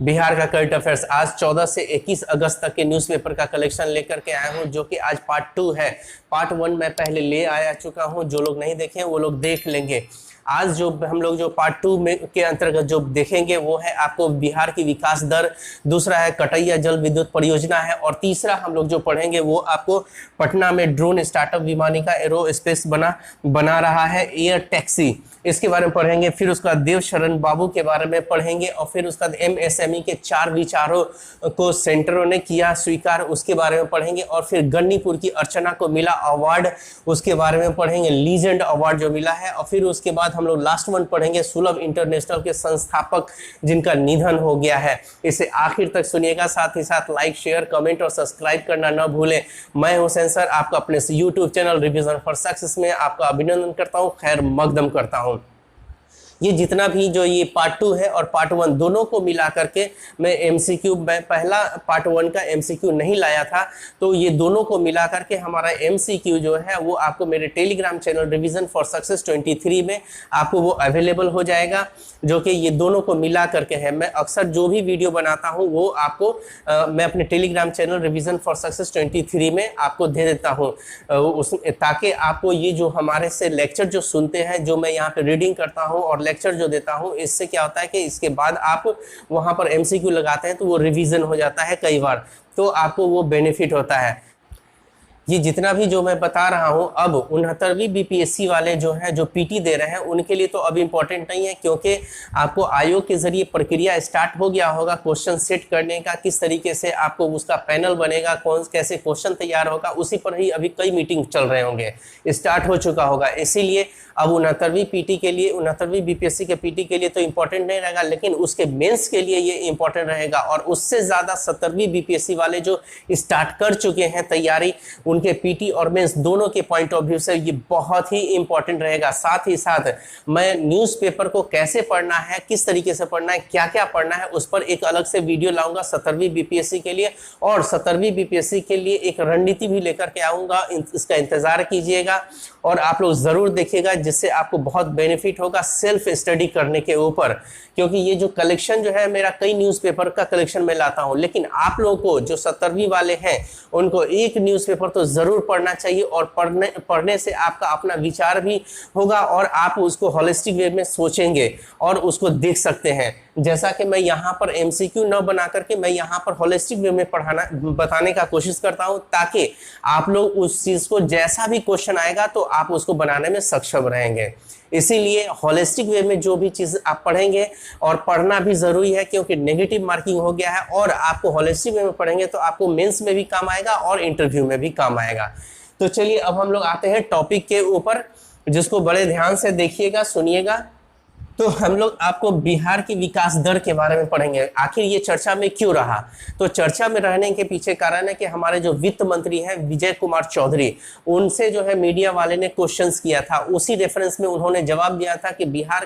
बिहार का current affairs आज 14 से 21 अगस्त तक के न्यूज़पेपर का कलेक्शन लेकर के आया हूं, जो कि आज पार्ट 2 है। पार्ट 1 मैं पहले ले आया चुका हूं, जो लोग नहीं देखे हैं वो लोग देख लेंगे। आज जो हम लोग जो पार्ट 2 में के अंतर्गत जो देखेंगे वो है आपको बिहार की विकास दर, दूसरा है कटैया जल विद्युत परियोजना है, और तीसरा हम लोग जो पढ़ेंगे वो आपको पटना में ड्रोन स्टार्टअप विमानिका एरोस्पेस बना रहा है, एयर टैक्सी, इसके बारे में पढ़ेंगे। फिर उसका देव शरण बाबू के बारे में पढ़ेंगे, और फिर उसका एमएसएमई के 4 विचारों को सेंटरों ने किया स्वीकार, उसके बारे में पढ़ेंगे। और फिर गन्नीपुर की अर्चना को मिला अवार्ड, उसके बारे में पढ़ेंगे, लीजेंड अवार्ड जो मिला है। और फिर उसके बाद हम लोग लास्ट वन पढ़ेंगे सुलभ इंटरनेशनल के संस्थापक जिनका निधन हो गया है। इसे आखिर तक सुनिएगा, साथ ही साथ लाइक, शेयर, कमेंट और सब्सक्राइब करना न भूलें। मैं हुसैन सर आपका अपने YouTube channel revision for success में आपका अभिनंदन करता हूं, खैर मकदम करता हूं। ये जितना भी जो ये पार्ट 2 है और पार्ट 1 दोनों को मिला करके मैं एमसीक्यू, मैं पहला पार्ट 1 का एमसीक्यू नहीं लाया था, तो ये दोनों को मिला करके हमारा एमसीक्यू जो है वो आपको मेरे Telegram channel revision for success 23 में आपको वो अवेलेबल हो जाएगा, जो कि ये दोनों को मिला करके है। मैं अक्सर जो भी वीडियो बनाता हूँ वो आपको मैं अपने Telegram channel revision for success 23 में आपको दे देता हूँ, ताकि आपको ये जो हमारे से लेक्चर जो सुनते हैं, जो मैं यहाँ पे रीडिंग करता हूँ और लेक्चर जो देता हूं, इससे क्या होता है कि इसके बाद आप वहां पर एमसीक्यू लगाते हैं तो वो रिवीजन हो जाता है कई बार, तो आपको वो बेनिफिट होता है। ये जितना भी जो मैं बता रहा हूं, अब 69वीं बीपीएससी वाले जो हैं, जो पीटी दे रहे हैं, उनके लिए तो अब इम्पोर्टेंट नहीं है, क्योंकि आपको आयोग के जरिए प्रक्रिया स्टार्ट हो गया होगा क्वेश्चन सेट करने का, किस तरीके से आपको उसका पैनल बनेगा, कौन कैसे क्वेश्चन तैयार होगा, उसी पर ही अभी कई मीटिंग चल रहे होंगे, स्टार्ट हो चुका होगा। इसीलिए अब 69वीं पीटी के लिए, 69वीं बीपीएससी के पीटी के लिए तो इम्पोर्टेंट नहीं रहेगा, लेकिन उसके मेंस के लिए ये इम्पोर्टेंट रहेगा। और उससे ज़्यादा 70वीं बीपीएससी वाले जो स्टार्ट कर चुके हैं तैयारी, उनके पीटी और मेंस दोनों के पॉइंट ऑफ व्यू से ये बहुत ही इंपॉर्टेंट रहेगा। साथ ही साथ मैं न्यूज़पेपर को कैसे पढ़ना है, किस तरीके से पढ़ना है, क्या क्या पढ़ना है, उस पर एक अलग से वीडियो लाऊंगा 70वीं बीपीएससी के लिए, और 70वीं बीपीएससी के लिए एक रणनीति भी लेकर के आऊंगा, इसका इंतजार कीजिएगा और आप लोग जरूर देखिएगा, जिससे आपको बहुत बेनिफिट होगा सेल्फ स्टडी करने के ऊपर। क्योंकि ये जो कलेक्शन जो है मेरा, कई न्यूज़पेपर का कलेक्शन मैं लाता हूं, लेकिन आप लोगों को जो 70वीं वाले हैं उनको एक न्यूज़पेपर तो जरूर पढ़ना चाहिए, और पढ़ने से आपका अपना विचार भी होगा और आप उसको होलिस्टिक वे में सोचेंगे और उसको देख सकते हैं। जैसा कि मैं यहाँ पर एमसीक्यू न बना करके मैं यहाँ पर होलिस्टिक वे में बताने का कोशिश करता हूँ, ताकि आप लोग उस चीज को जैसा भी क्वेश्चन आएगा तो आप उसको बनाने में सक्षम रहेंगे। इसीलिए होलिस्टिक वे में जो भी चीज आप पढ़ेंगे, और पढ़ना भी जरूरी है क्योंकि नेगेटिव मार्किंग हो गया है, और आपको होलिस्टिक वे में पढ़ेंगे तो आपको मेंस में भी काम आएगा और इंटरव्यू में भी काम आएगा। तो चलिए अब हम लोग आते हैं टॉपिक के ऊपर, जिसको बड़े ध्यान से देखिएगा, सुनिएगा। तो हम लोग आपको बिहार की विकास दर के बारे में पढ़ेंगे। आखिर ये चर्चा में क्यों रहा? तो चर्चा में रहने के पीछे कारण है कि हमारे जो वित्त मंत्री हैं विजय कुमार चौधरी, उनसे जो है मीडिया वाले ने क्वेश्चंस किया था, उसी रेफरेंस में उन्होंने जवाब दिया था कि बिहार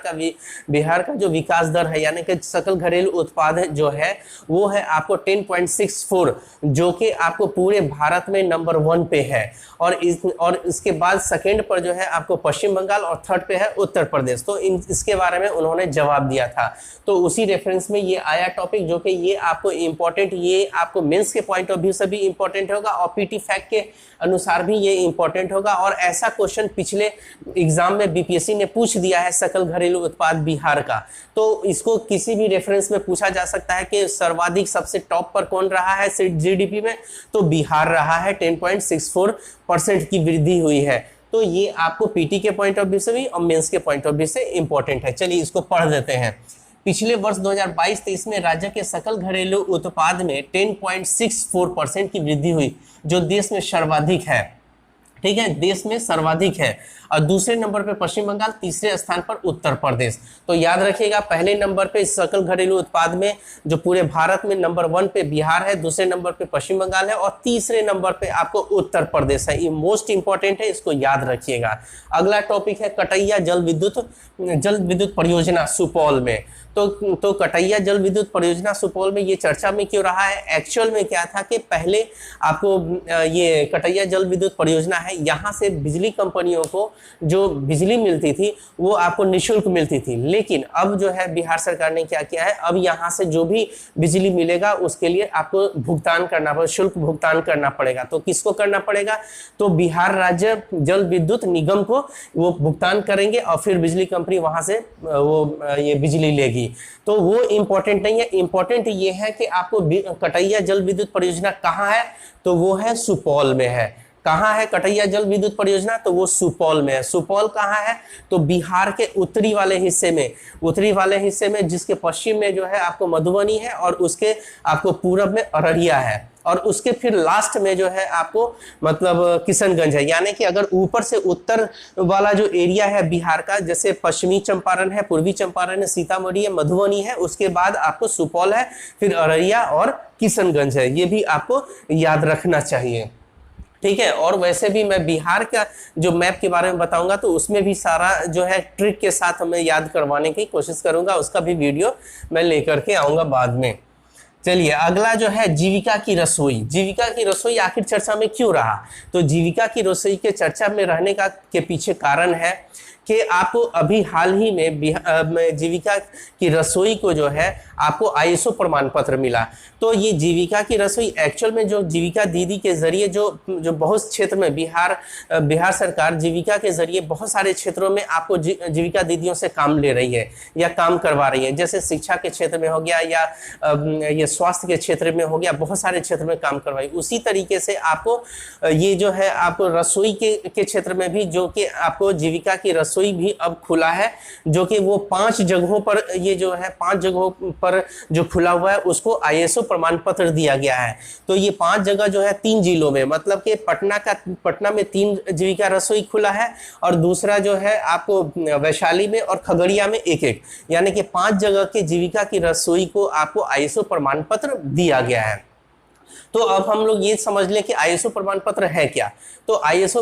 का जो विकास दर है, यानी कि सकल घरेलू उत्पाद जो है वो है आपको 10.64, जो कि आपको पूरे भारत में नंबर 1 पे है, और इसके बाद सेकेंड पर जो है आपको पश्चिम बंगाल, और थर्ड पे है उत्तर प्रदेश। तो इसके बारे में उन्होंने जवाब दिया था, तो उसी रेफरेंस में ये आया टॉपिक, जो कि ये आपको इंपॉर्टेंट, ये आपको मेंस के पॉइंट ऑफ व्यू से भी इंपॉर्टेंट होगा और पीटी फैक्ट के अनुसार भी ये इंपॉर्टेंट होगा। और ऐसा क्वेश्चन पिछले एग्जाम में बीपीएससी ने पूछ दिया है सकल घरेलू उत्पाद बिहार का, तो इसको किसी भी रेफरेंस में पूछा जा सकता है कि सर्वाधिक सबसे टॉप पर कौन रहा है जीडीपी में, तो बिहार रहा है, 10.64% की वृद्धि हुई है। तो ये आपको पीटी के पॉइंट ऑफ व्यू से भी और मेंस के पॉइंट ऑफ व्यू से इंपॉर्टेंट है। चलिए इसको पढ़ देते हैं। पिछले वर्ष 2022-23 में राज्य के सकल घरेलू उत्पाद में 10.64% की वृद्धि हुई, जो देश में सर्वाधिक है। ठीक है, देश में सर्वाधिक है। और दूसरे नंबर पे पश्चिम बंगाल, तीसरे स्थान पर उत्तर प्रदेश। तो याद रखिएगा, पहले नंबर पे सकल घरेलू उत्पाद में जो पूरे भारत में नंबर 1 पे बिहार है, दूसरे नंबर पे पश्चिम बंगाल है, और तीसरे नंबर पे आपको उत्तर प्रदेश है। ये मोस्ट इंपॉर्टेंट है, इसको याद रखिएगा। अगला टॉपिक है कटैया जल विद्युत परियोजना सुपौल में। तो कटैया जल विद्युत परियोजना सुपौल में ये चर्चा में क्यों रहा है? एक्चुअल में क्या था कि पहले आपको ये कटैया जल विद्युत परियोजना है, यहाँ से बिजली कंपनियों को जो बिजली मिलती थी वो आपको निःशुल्क मिलती थी। लेकिन अब जो है बिहार सरकार ने क्या किया है, अब यहाँ से जो भी बिजली मिलेगा उसके लिए आपको भुगतान करना पड़ेगा, शुल्क भुगतान करना पड़ेगा। तो किसको करना पड़ेगा, तो बिहार राज्य जल विद्युत निगम को वो भुगतान करेंगे और फिर बिजली कंपनी वहां से वो ये बिजली लेगी। तो वो इंपॉर्टेंट नहीं है, इंपॉर्टेंट ये है कि आपको कटैया जल विद्युत परियोजना कहाँ है, तो वो है सुपौल में है। कहाँ है कटैया जल विद्युत परियोजना, तो वो सुपौल में है। सुपौल कहाँ है, तो बिहार के उत्तरी वाले हिस्से में, उत्तरी वाले हिस्से में, जिसके पश्चिम में जो है आपको मधुबनी है और उसके आपको पूरब में अररिया है और उसके फिर लास्ट में जो है आपको मतलब किशनगंज है। यानी कि अगर ऊपर से उत्तर वाला जो एरिया है बिहार का, जैसे पश्चिमी चंपारण है, पूर्वी चंपारण है, सीतामढ़ी है, मधुबनी है, उसके बाद आपको सुपौल है, फिर अररिया और किशनगंज है। ये भी आपको याद रखना चाहिए, ठीक है। और वैसे भी मैं बिहार का जो मैप के बारे में बताऊंगा तो उसमें भी सारा जो है ट्रिक के साथ मैं याद करवाने की कोशिश करूंगा, उसका भी वीडियो मैं लेकर के आऊंगा बाद में। चलिए अगला जो है जीविका की रसोई। जीविका की रसोई आखिर चर्चा में क्यों रहा, तो जीविका की रसोई के चर्चा में रहने का के पीछे कारण है कि आपको अभी हाल ही में जीविका की रसोई को जो है आपको आईएसओ प्रमाण पत्र मिला। तो ये जीविका की रसोई एक्चुअल में जो जीविका दीदी के जरिए जो बहुत क्षेत्र में बिहार सरकार जीविका के जरिए बहुत सारे क्षेत्रों में आपको जीविका दीदियों से काम ले रही है या काम करवा रही है। जैसे शिक्षा के क्षेत्र में हो गया या ये स्वास्थ्य के क्षेत्र में हो गया, बहुत सारे क्षेत्र में काम करवाई। उसी तरीके से आपको ये जो है आपको रसोई के क्षेत्र में भी जो कि आपको जीविका की रसोई भी अब खुला है, जो कि वो 5 जगहों पर, ये जो है 5 जगहों पर जो खुला हुआ है उसको आईएसओ प्रमाण पत्र दिया गया है। तो ये 5 जगह जो है 3 जिलों में, मतलब कि पटना में 3 जीविका रसोई खुला है और दूसरा जो है आपको वैशाली में और खगड़िया में 1-1, यानी कि 5 जगह के जीविका की रसोई को आपको आईएसओ प्रमाण पत्र दिया गया है। तो अब हम लोग ये समझ लें कि आईएसओ प्रमाण पत्र है क्या। तो आईएसओ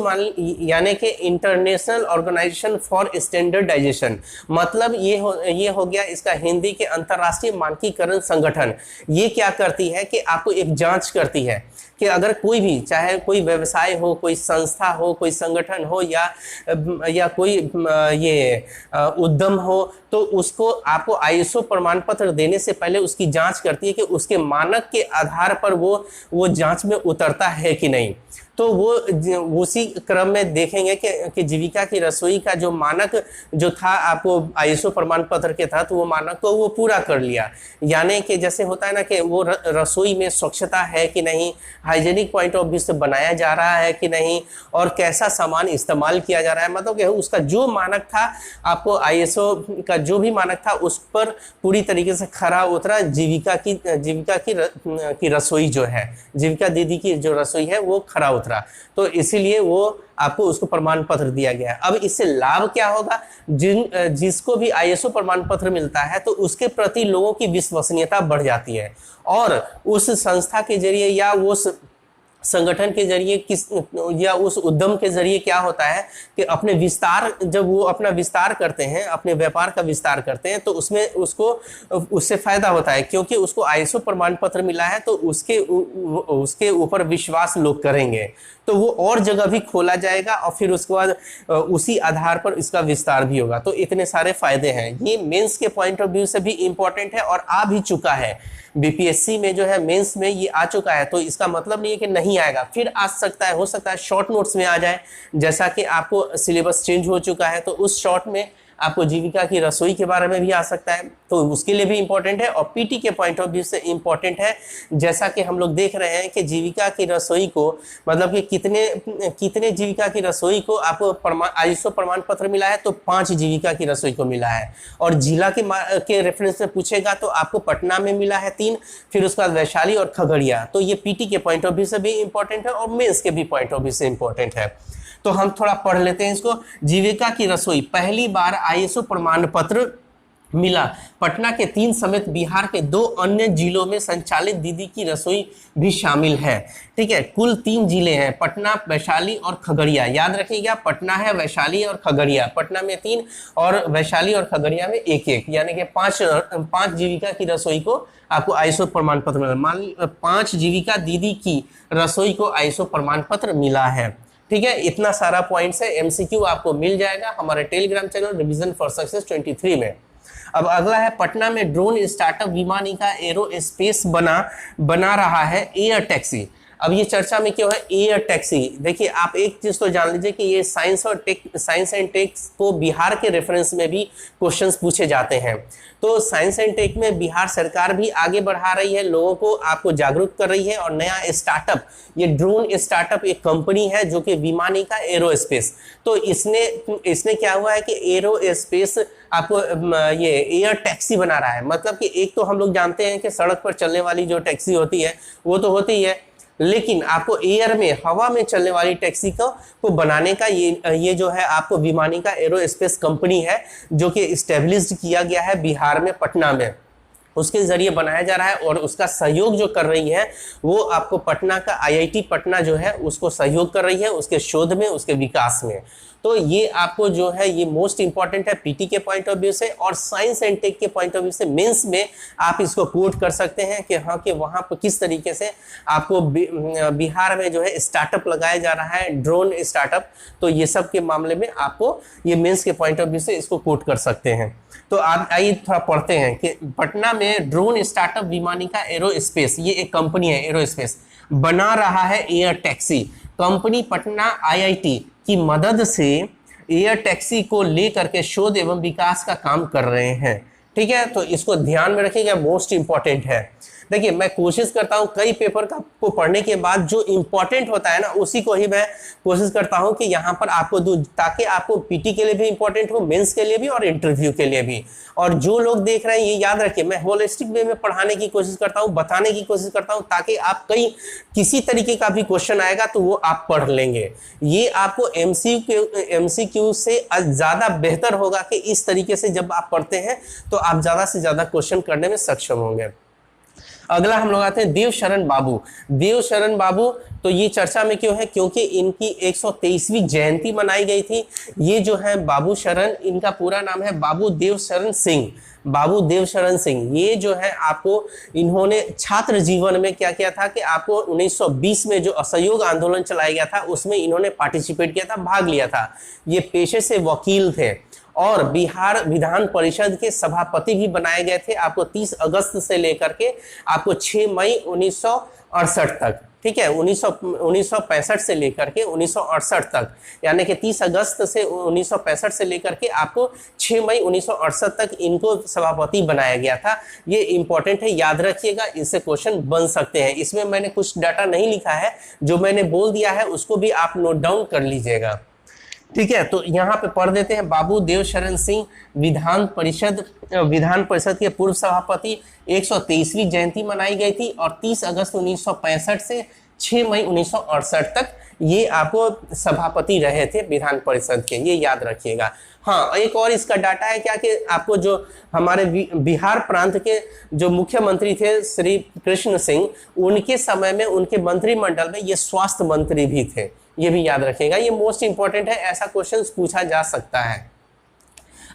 यानी कि इंटरनेशनल ऑर्गेनाइजेशन फॉर स्टैंडर्डाइजेशन, मतलब ये हो गया इसका हिंदी के अंतर्राष्ट्रीय मानकीकरण संगठन। ये क्या करती है कि आपको एक जांच करती है कि अगर कोई भी, चाहे कोई व्यवसाय हो, कोई संस्था हो, कोई संगठन हो या कोई ये उद्यम हो, तो उसको आपको आईएसओ प्रमाण पत्र देने से पहले उसकी जांच करती है कि उसके मानक के आधार पर वो जांच में उतरता है कि नहीं। तो वो उसी क्रम में देखेंगे कि जीविका की रसोई का जो मानक जो था आपको आईएसओ प्रमाण पत्र के था, तो वो मानक को वो पूरा कर लिया। यानी कि जैसे होता है ना कि वो रसोई में स्वच्छता है कि नहीं, हाइजीनिक पॉइंट ऑफ व्यू से बनाया जा रहा है कि नहीं, और कैसा सामान इस्तेमाल किया जा रहा है, मतलब कि उसका जो मानक था, आपको आईएसओ का जो भी मानक था उस पर पूरी तरीके से खरा उतरा जीविका की रसोई जो है, जीविका दीदी की जो रसोई है वो खरा उतरा। तो इसीलिए वो आपको उसको प्रमाण पत्र दिया गया है। अब इससे लाभ क्या होगा, जिसको भी आईएसओ प्रमाण पत्र मिलता है तो उसके प्रति लोगों की विश्वसनीयता बढ़ जाती है और उस संस्था के जरिए या उस संगठन के जरिए या उस उद्यम के जरिए क्या होता है कि अपने विस्तार, जब वो अपना विस्तार करते हैं, अपने व्यापार का विस्तार करते हैं, तो उससे फायदा होता है, क्योंकि उसको आईएसओ प्रमाण पत्र मिला है तो उसके ऊपर विश्वास लोग करेंगे, तो वो और जगह भी खोला जाएगा और फिर उसके बाद उसी आधार पर इसका विस्तार भी होगा। तो इतने सारे फायदे हैं। ये मेंस के पॉइंट ऑफ व्यू से भी इंपॉर्टेंट है और आ भी चुका है। बीपीएससी में जो है मेंस में ये आ चुका है, तो इसका मतलब नहीं है कि नहीं आएगा, फिर आ सकता है, हो सकता है शॉर्ट नोट्स में आ जाए, जैसा कि आपको सिलेबस चेंज हो चुका है तो उस शॉर्ट में आपको जीविका की रसोई के बारे में भी आ सकता है, तो उसके लिए भी इंपॉर्टेंट है। और पीटी के पॉइंट ऑफ व्यू से इंपॉर्टेंट है, जैसा कि हम लोग देख रहे हैं कि जीविका की रसोई को, मतलब कि कितने जीविका की रसोई को आपको आईएसओ प्रमाण पत्र मिला है, तो 5 जीविका की रसोई को मिला है। और जिला के रेफरेंस में पूछेगा तो आपको पटना में मिला है 3, फिर उसके बाद वैशाली और खगड़िया। तो ये पीटी के पॉइंट ऑफ व्यू से भी इंपॉर्टेंट है और मेंस के भी पॉइंट ऑफ व्यू से इंपॉर्टेंट है। तो हम थोड़ा पढ़ लेते हैं इसको। जीविका की रसोई पहली बार आईएसओ प्रमाण पत्र मिला पटना के 3 समेत बिहार के 2 अन्य जिलों में संचालित दीदी की रसोई भी शामिल है। ठीक है, कुल 3 जिले हैं, पटना, वैशाली और खगड़िया। याद रखिएगा, पटना है, वैशाली और खगड़िया। पटना में 3 और वैशाली और खगड़िया में 1-1, यानी कि 5 जीविका की रसोई को आपको आईएसओ प्रमाण पत्र मिला। मान 5 जीविका दीदी की रसोई को आईएसओ प्रमाण पत्र मिला है। ठीक है, इतना सारा पॉइंट्स है, एमसीक्यू आपको मिल जाएगा हमारे Telegram channel revision for success 23 में। अब अगला है, पटना में ड्रोन स्टार्टअप विमानिका एरोस्पेस बना रहा है एयर टैक्सी। अब ये चर्चा में क्यों है एयर टैक्सी? देखिए, आप एक चीज तो जान लीजिए कि ये साइंस एंड टेक को बिहार के रेफरेंस में भी क्वेश्चंस पूछे जाते हैं। तो साइंस एंड टेक में बिहार सरकार भी आगे बढ़ा रही है, लोगों को आपको जागरूक कर रही है। और नया स्टार्टअप, ये ड्रोन स्टार्टअप एक कंपनी है जो कि विमानिका एरोस्पेस। तो इसने क्या हुआ है कि एरोस्पेस आपको ये एयर टैक्सी बना रहा है। मतलब कि एक तो हम लोग जानते हैं कि सड़क पर चलने वाली जो टैक्सी होती है वो तो होती है, लेकिन आपको एयर में, हवा में चलने वाली टैक्सी को बनाने का ये जो है आपको विमानिका एरोस्पेस कंपनी है जो कि इस्टेब्लिश्ड किया गया है बिहार में, पटना में, उसके जरिए बनाया जा रहा है। और उसका सहयोग जो कर रही है वो आपको पटना का IIT पटना जो है उसको सहयोग कर रही है उसके शोध में, उसके विकास में। तो ये आपको जो है ये मोस्ट इंपॉर्टेंट है पीटी के पॉइंट ऑफ व्यू से, और साइंस एंड टेक के पॉइंट ऑफ व्यू से मेंस में आप इसको कोट कर सकते हैं कि हाँ, कि वहाँ पर किस तरीके से आपको बिहार में जो है स्टार्टअप लगाया जा रहा है, ड्रोन स्टार्टअप। तो ये सब के मामले में आपको ये मेंस के पॉइंट ऑफ व्यू से इसको कोट कर सकते हैं। तो आप आइए थोड़ा पढ़ते हैं कि पटना में ड्रोन स्टार्टअप विमानिका एरोस्पेस, ये एक कंपनी है एरोस्पेस, बना रहा है air taxi. Company Patna IIT की मदद से एयर टैक्सी को लेकर के शोध एवं विकास का काम कर रहे हैं। ठीक है, तो इसको ध्यान में रखिएगा, मोस्ट इंपॉर्टेंट है। देखिए, मैं कोशिश करता हूं कई पेपर को पढ़ने के बाद जो इंपॉर्टेंट होता है ना उसी को ही मैं कोशिश करता हूं कि यहाँ पर आपको दूं, ताकि आपको पीटी के लिए भी इंपॉर्टेंट हो, मेंस के लिए भी और इंटरव्यू के लिए भी। और जो लोग देख रहे हैं ये याद रखिए, मैं होलिस्टिक वे में पढ़ाने की कोशिश करता हूँ, बताने की कोशिश करता हूँ, ताकि आप किसी तरीके का भी क्वेश्चन आएगा तो वो आप पढ़ लेंगे। ये आपको एमसीक्यू से ज्यादा बेहतर होगा कि इस तरीके से जब आप पढ़ते हैं तो आप ज्यादा से ज्यादा क्वेश्चन करने में सक्षम होंगे। अगला हम लोग आते हैं देवशरण बाबू। देवशरण बाबू तो ये चर्चा में क्यों है? क्योंकि इनकी 123वीं जयंती मनाई गई थी। ये जो है बाबू शरण, इनका पूरा नाम है बाबू देवशरण सिंह। बाबू देवशरण सिंह ये जो है आपको, इन्होंने छात्र जीवन में क्या किया था कि आपको 1920 में जो असहयोग आंदोलन चलाया गया था उसमें इन्होंने पार्टिसिपेट किया था, भाग लिया था। ये पेशे से वकील थे और बिहार विधान परिषद के सभापति भी बनाए गए थे आपको 30 अगस्त से लेकर के आपको 6 मई 1968 तक। ठीक है, 1965 से लेकर के 1968 तक, यानी कि 30 अगस्त से 1965 से लेकर के आपको 6 मई 1968 तक इनको सभापति बनाया गया था। ये इंपॉर्टेंट है, याद रखिएगा, इससे क्वेश्चन बन सकते हैं। इसमें मैंने कुछ डाटा नहीं लिखा है, जो मैंने बोल दिया है उसको भी आप नोट डाउन कर लीजिएगा। ठीक है, तो यहाँ पे पढ़ देते हैं। बाबू देवशरण सिंह विधान परिषद के पूर्व सभापति, 123वीं जयंती मनाई गई थी और 30 अगस्त 1965 से 6 मई 1968 तक ये आपको सभापति रहे थे विधान परिषद के, ये याद रखिएगा। हाँ, एक और इसका डाटा है क्या कि आपको जो हमारे बिहार प्रांत के जो मुख्यमंत्री थे श्री कृष्ण सिंह, उनके समय में उनके मंत्रिमंडल में ये स्वास्थ्य मंत्री भी थे, ये भी याद रखिएगा। ये मोस्ट इंपॉर्टेंट है, ऐसा क्वेश्चन पूछा जा सकता है।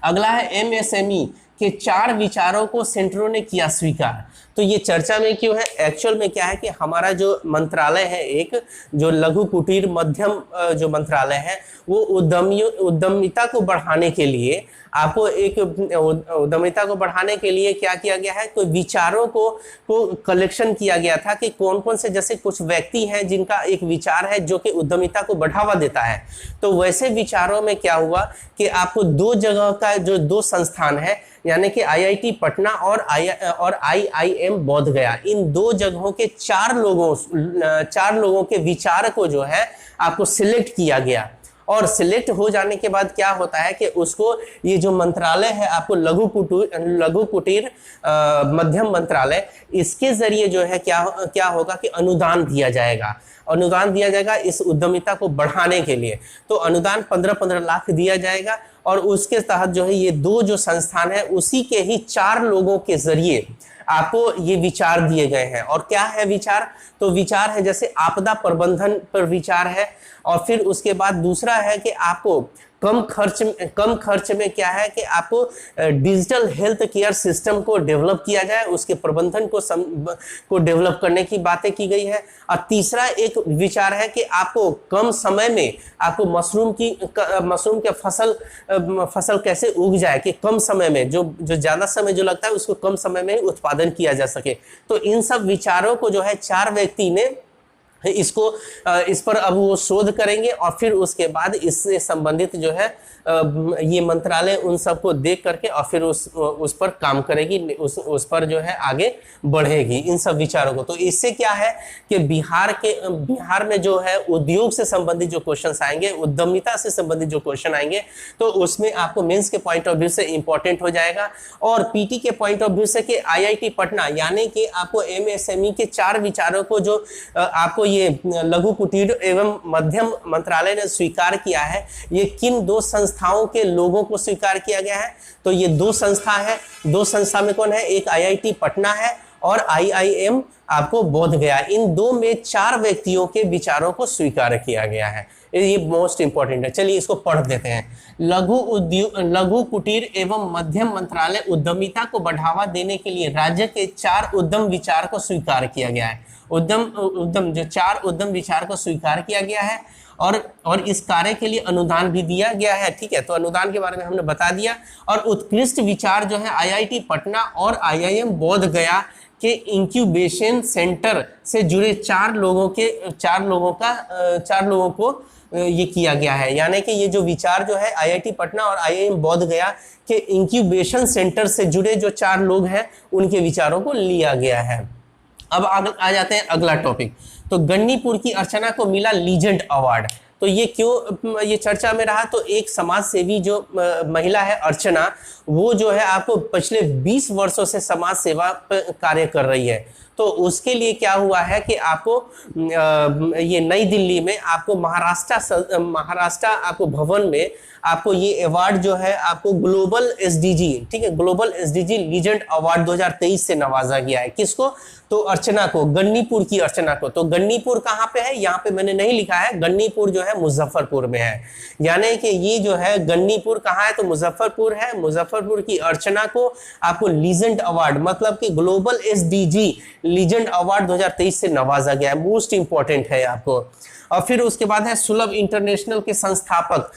अगला है एमएसएमई के 4 विचारों को सेंटरों ने किया स्वीकार। तो ये चर्चा में क्यों है? एक्चुअल में क्या है कि हमारा जो मंत्रालय है, एक जो लघु कुटीर मध्यम जो मंत्रालय है, वो उद्यमिता को बढ़ाने के लिए आपको एक उद्यमिता को बढ़ाने के लिए क्या किया गया है, कोई विचारों को कलेक्शन किया गया था कि कौन कौन से, जैसे कुछ व्यक्ति हैं जिनका एक विचार है जो कि उद्यमिता को बढ़ावा देता है। तो वैसे विचारों में क्या हुआ कि आपको 2 जगह का जो 2 संस्थान है, यानी कि IIT पटना और IIM बोध गया, इन 2 जगहों के 4 लोगों के विचार को जो है आपको सिलेक्ट किया गया। और सिलेक्ट हो जाने के बाद क्या होता है कि उसको, ये जो मंत्रालय है आपको लघु कुटीर मध्यम मंत्रालय, इसके जरिए जो है क्या होगा कि अनुदान दिया जाएगा इस उद्यमिता को बढ़ाने के लिए। तो अनुदान 15-15 लाख दिया जाएगा और उसके तहत जो है ये 2 जो संस्थान है उसी के ही 4 लोगों के जरिए आपको ये विचार दिए गए हैं। और क्या है विचार? तो विचार है जैसे आपदा प्रबंधन पर विचार है, और फिर उसके बाद दूसरा है कि आपको कम खर्च में क्या है कि आपको डिजिटल हेल्थ केयर सिस्टम को डेवलप किया जाए, उसके प्रबंधन को डेवलप करने की बातें की गई है। और तीसरा एक विचार है कि आपको कम समय में आपको मशरूम के फसल कैसे उग जाए कि कम समय में जो ज्यादा समय जो लगता है उसको कम समय में उत्पादन किया जा सके। तो इन सब विचारों को जो है 4 व्यक्ति ने इस पर अब वो शोध करेंगे और फिर उसके बाद इससे संबंधित जो है ये मंत्रालय उन सबको देख करके और फिर उस पर काम करेगी, उस पर जो है आगे बढ़ेगी इन सब विचारों को। तो इससे क्या है कि बिहार में जो है उद्योग से संबंधित जो क्वेश्चंस आएंगे, उद्यमिता से संबंधित जो क्वेश्चन आएंगे, तो उसमें आपको मेंस के पॉइंट ऑफ व्यू से इंपॉर्टेंट हो जाएगा। और पीटी के पॉइंट ऑफ व्यू से कि आईआईटी पटना यानी कि आपको एमएसएमई के 4 विचारों को जो आपको ये लघु कुटीर एवं मध्यम मंत्रालय ने स्वीकार किया है, ये किन 2 संस्थाओं के लोगों को स्वीकार किया गया है? तो ये 2 संस्था है। 2 संस्था में कौन है? एक आईआईटी पटना है और आईआईएम आपको बोध गया। इन 2 में 4 व्यक्तियों के विचारों को स्वीकार किया गया है। ये मोस्ट इंपॉर्टेंट है। चलिए इसको पढ़ देते हैं। लघु कुटीर एवं मध्यम मंत्रालय उद्यमिता को बढ़ावा देने के लिए राज्य के 4 उद्यम विचार को स्वीकार किया गया है। जो 4 उद्यम विचार को स्वीकार किया गया है और इस कार्य के लिए अनुदान भी दिया गया है। ठीक है, तो अनुदान के बारे में हमने बता दिया। और उत्कृष्ट विचार जो है आईआईटी पटना और आईआईएम बोध गया के इंक्यूबेशन सेंटर से जुड़े 4 लोगों को ये किया गया है। यानी कि ये जो विचार जो है आईआईटी पटना और आईआईएम बोध गया के इंक्यूबेशन सेंटर से जुड़े जो 4 लोग हैं उनके विचारों को लिया गया है। अब आ जाते हैं अगला टॉपिक। तो गन्नीपुर की अर्चना को मिला लीजेंड अवार्ड। तो ये क्यों ये चर्चा में रहा? तो एक समाज सेवी जो महिला है अर्चना, वो जो है आपको पिछले 20 वर्षों से समाज सेवा कार्य कर रही है। तो उसके लिए क्या हुआ है कि आपको ये नई दिल्ली में आपको महाराष्ट्र आपको भवन में आपको ये अवार्ड जो है आपको ग्लोबल एसडीजी, ठीक है, ग्लोबल एसडीजी लीजेंड अवार्ड 2023 से नवाजा गया है। किसको? तो अर्चना को, गन्नीपुर की अर्चना को। तो गन्नीपुर कहाँ पे है? यहाँ पे मैंने नहीं लिखा है। गन्नीपुर जो है मुजफ्फरपुर में है। यानी कि ये जो है गन्नीपुर कहाँ है? तो मुजफ्फरपुर है। मुजफ्फरपुर की अर्चना को आपको लीजेंड अवार्ड मतलब कि ग्लोबल एसडीजी लीजेंड अवार्ड 2023 से नवाजा गया है। मोस्ट इंपॉर्टेंट है आपको। और फिर उसके बाद है सुलभ इंटरनेशनल के संस्थापक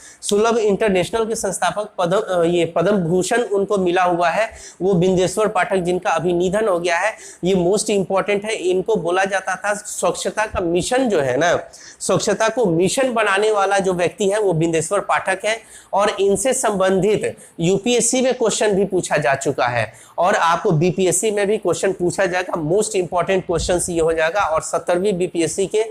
पद्म भूषण उनको मिला हुआ है। वो बिंदेश्वर पाठक जिनका अभी निधन हो गया है। ये मोस्ट इंपॉर्टेंट है। इनको बोला जाता था स्वच्छता का मिशन जो है ना, स्वच्छता को मिशन बनाने वाला जो व्यक्ति है वो बिंदेश्वर पाठक है। और इनसे संबंधित यूपीएससी में क्वेश्चन भी पूछा जा चुका है और आपको बीपीएससी में भी क्वेश्चन पूछा जाएगा। मोस्ट इंपॉर्टेंट क्वेश्चन ये हो जाएगा। और 17वीं बीपीएससी के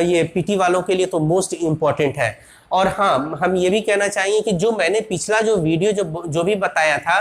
ये पीटी वालों के लिए तो मोस्ट इंपॉर्टेंट है। और हाँ, हम ये भी कहना चाहिए कि जो मैंने पिछला जो वीडियो जो भी बताया था,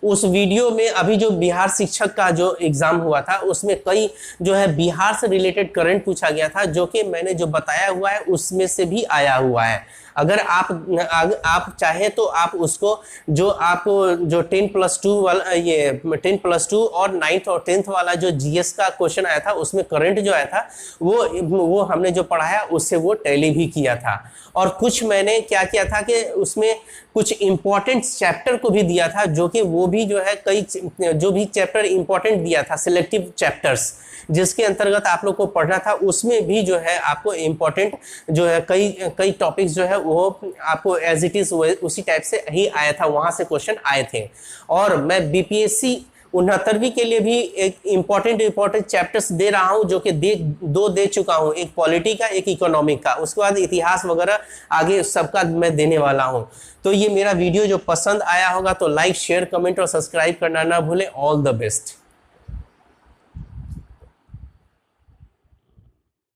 उस वीडियो में अभी जो बिहार शिक्षक का जो एग्जाम हुआ था उसमें कई जो है बिहार से रिलेटेड करंट पूछा गया था, जो कि मैंने जो बताया हुआ है उसमें से भी आया हुआ है। अगर आप चाहे तो आप उसको जो 10+2 वाला ये 10+2 और 9th और 10th वाला जो जीएस का क्वेश्चन आया था उसमें करंट जो आया था वो हमने जो पढ़ाया उससे वो टैली भी किया था। और कुछ मैंने क्या किया था कि उसमें कुछ इंपॉर्टेंट चैप्टर को भी दिया था, जो कि वो भी जो है कई जो भी चैप्टर इंपॉर्टेंट दिया था सिलेक्टिव चैप्टर्स जिसके अंतर्गत आप लोग को पढ़ना था, उसमें भी जो है आपको इंपॉर्टेंट जो है कई टॉपिक्स जो है वो आपको एज इट इज उसी टाइप से ही आया था, वहां से क्वेश्चन आए थे। और मैं बीपीएससी 69वीं के लिए भी एक इंपॉर्टेंट चैप्टर्स दे रहा हूं, जो कि दो दे चुका हूं, एक पॉलिटी का एक इकोनॉमिक का, उसके बाद इतिहास वगैरह आगे सबका मैं देने वाला हूं। तो ये मेरा वीडियो जो पसंद आया होगा तो लाइक शेयर कमेंट और सब्सक्राइब करना ना भूलें। All the best.